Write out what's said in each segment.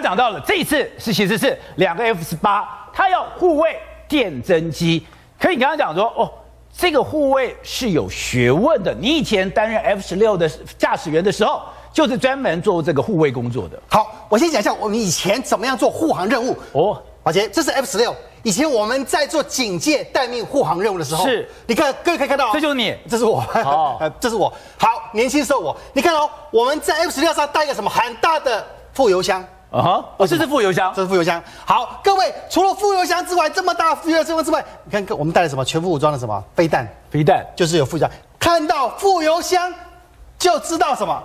讲到了这一次其实是2个 F-18，它要护卫电侦机。可你刚刚讲说，哦，这个护卫是有学问的。你以前担任 F-16的驾驶员的时候，就是专门做这个护卫工作的。好，我先讲一下我们以前怎么样做护航任务。哦，宝杰，这是 F-16。以前我们在做警戒待命护航任务的时候，是，你看各位可以看到，这就是你，这是我，哦，这是我。好，年轻时候我，你看哦，我们在 F-16上带一个什么很大的副油箱。哦，这是副油箱，这是副油箱。好，各位，除了副油箱之外，这么大副油箱之外，你看我们带了什么？全副武装的什么？飞弹，飞弹就是有副油箱。看到副油箱就知道什么？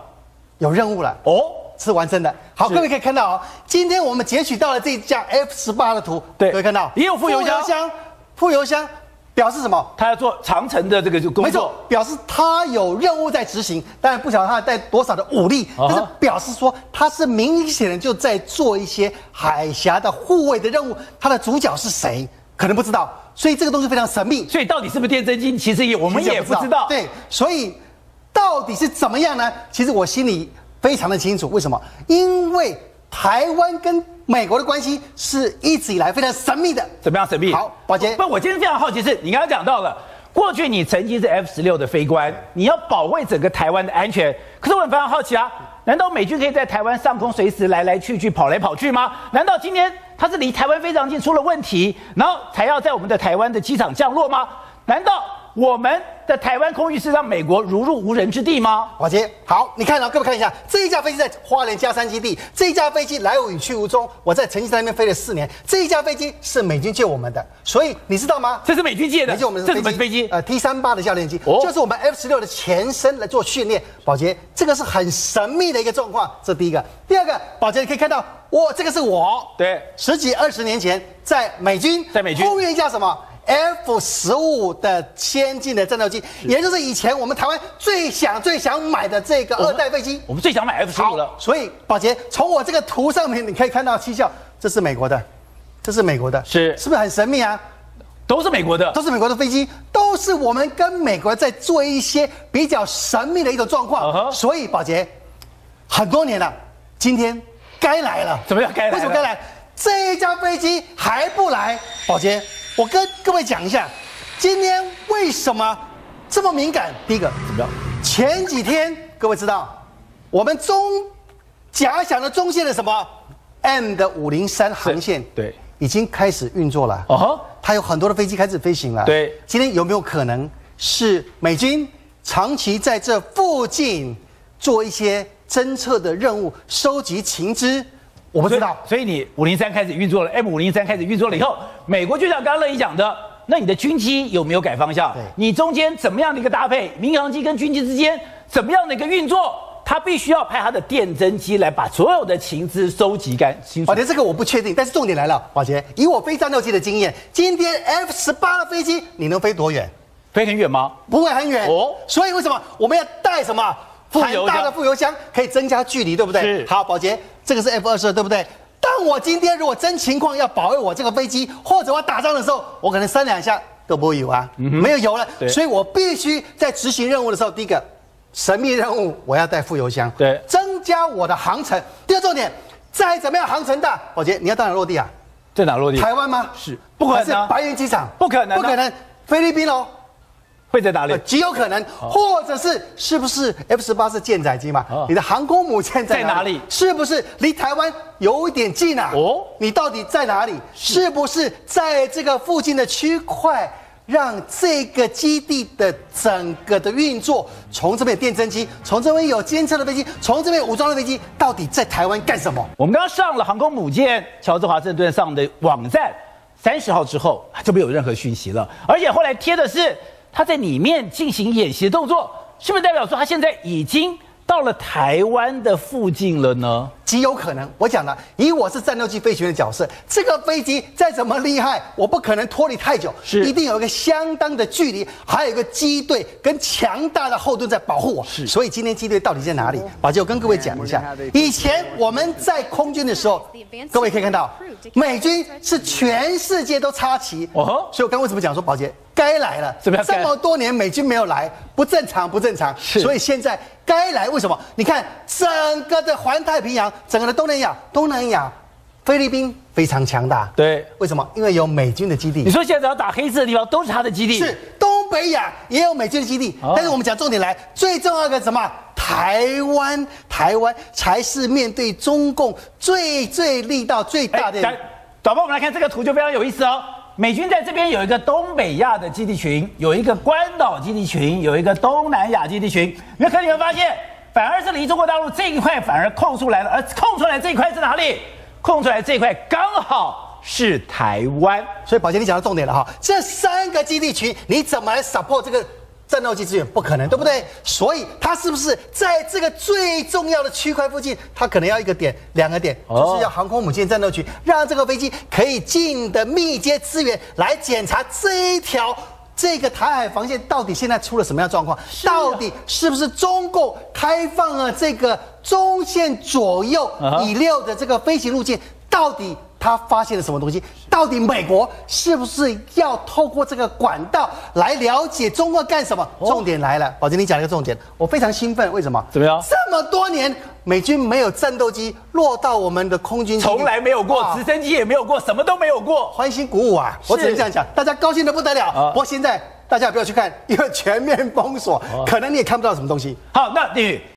有任务了哦，是完成的。好，各位可以看到哦，今天我们截取到了这一架 F-18的图，对，各位看到也有副油箱，副油箱表示什么？他要做长程的这个工作，没错，表示他有任务在执行。当然不晓得他带多少的武力，但是表示说他是明显的就在做一些海峡的护卫的任务。他的主角是谁？可能不知道，所以这个东西非常神秘。所以到底是不是电侦机，其实我们也不知道。对，所以到底是怎么样呢？其实我心里非常的清楚。为什么？因为台湾跟美国的关系是一直以来非常神秘的。怎么样神秘？好，宝杰，不，我今天非常好奇是，你刚刚讲到了，过去你曾经是 F-16的飞官，你要保卫整个台湾的安全。可是我很非常好奇啊，难道美军可以在台湾上空随时来来去去、跑来跑去吗？难道今天它是离台湾非常近，出了问题，然后才要在我们的台湾的机场降落吗？难道我们的台湾空域是让美国如入无人之地吗？宝杰，好，你看啊，各位看一下，这一架飞机在花莲嘉山基地，这一架飞机来无去无踪。我在成吉思汗那边飞了4年，这一架飞机是美军借我们的，所以你知道吗？这是美军借的，借我们的这是什么飞机？T-38的教练机，就是我们 F-16的前身来做训练。宝杰，这个是很神秘的一个状况，这第一个。第二个，宝杰，你可以看到，这个是我，对，10几20年前在美军后面一架什么？F-15的先进的战斗机，也就是以前我们台湾最想买的这个2代飞机。我们最想买 F-15了。所以宝杰，从我这个图上面你可以看到蹊跷，这是美国的，这是美国的，是不是很神秘啊？都是美国的，都是美国的飞机，都是我们跟美国在做一些比较神秘的一种状况。所以宝杰，很多年了，今天该来了。怎么样该来了？为什么该来？这一架飞机还不来，宝杰。我跟各位讲一下，今天为什么这么敏感？第一个怎么样？前几天各位知道，我们假想的中线的什么 M503航线，对，已经开始运作了。它有很多的飞机开始飞行了。对，今天有没有可能是美军长期在这附近做一些侦测的任务，收集情资？我不知道，所以你503开始运作了 ，M503开始运作了以后，美国就像刚刚乐怡讲的，那你的军机有没有改方向？你中间怎么样的一个搭配？民航机跟军机之间怎么样的一个运作？它必须要派它的电侦机来把所有的情资收集清楚。宝杰，这个我不确定，但是重点来了，宝杰，以我飞战斗机的经验，今天 F-18的飞机你能飞多远？飞很远吗？不会很远哦。所以为什么我们要带什么？很大的副油箱可以增加距离，对不对？是。好，宝杰，这个是 F-22，对不对？当我今天如果真情况要保卫我这个飞机，或者我打仗的时候，我可能3、2下都不会有啊，没有油了。所以我必须在执行任务的时候，第一个神秘任务我要带副油箱，对，增加我的航程。第二重点，再怎么样航程大，宝杰，你要到哪落地啊？在哪落地？台湾吗？是，不可能。是白云机场？不可能，不可能。菲律宾哦。会在哪里？极有可能，或者是不是 F-18是舰载机嘛？你的航空母舰在哪里？是不是离台湾有一点近啊？你到底在哪里？是不是在这个附近的区块，让这个基地的整个的运作，从这边有电侦机，从这边有监测的飞机，从这边有武装的飞机，到底在台湾干什么？我们刚刚上了航空母舰乔治华盛顿上的网站，30号之后就没有任何讯息了，而且后来贴的是。他在里面进行演习动作，是不是代表说他现在已经到了台湾的附近了呢？极有可能。我讲了，以我是战斗机飞行员的角色，这个飞机再怎么厉害，我不可能脱离太久，一定有一个相当的距离，还有一个机队跟强大的后盾在保护我。所以今天机队到底在哪里？宝杰，我跟各位讲一下，以前我们在空军的时候，各位可以看到，美军是全世界都插旗。所以我刚为什么讲说宝杰该来了？这么多年美军没有来，不正常，不正常。所以现在该来，为什么？你看整个的环太平洋，整个的东南亚菲律宾非常强大，对，为什么？因为有美军的基地。你说现在只要打黑色的地方都是他的基地，是东北亚也有美军的基地，但是我们讲重点来，最重要的什么？台湾才是面对中共最力道最大的。导播，我们来看这个图就非常有意思哦。美军在这边有一个东北亚的基地群，有一个关岛基地群，有一个东南亚基地群。你们发现，反而是离中国大陆这一块反而空出来了，而空出来这一块是哪里？空出来这一块刚好是台湾。所以宝杰，你讲到重点了哈，这3个基地群你怎么来 support 这个战斗机资源？不可能，对不对？所以它是不是在这个最重要的区块附近，它可能要1个点、2个点，就是要航空母舰战斗群，让这个飞机可以近的密接支援，来检查这个台海防线到底现在出了什么样的状况？到底是不是中共开放了这个中线左右以6的这个飞行路径？到底他发现了什么东西？到底美国是不是要透过这个管道来了解中国干什么？重点来了，宝杰，你讲了一个重点，我非常兴奋。为什么？怎么样？这么多年美军没有战斗机落到我们的空军，从来没有过，直升机也没有过，什么都没有过，欢欣鼓舞啊！我只能这样讲，大家高兴得不得了。不过现在大家不要去看，因为全面封锁，可能你也看不到什么东西。好，那李宇。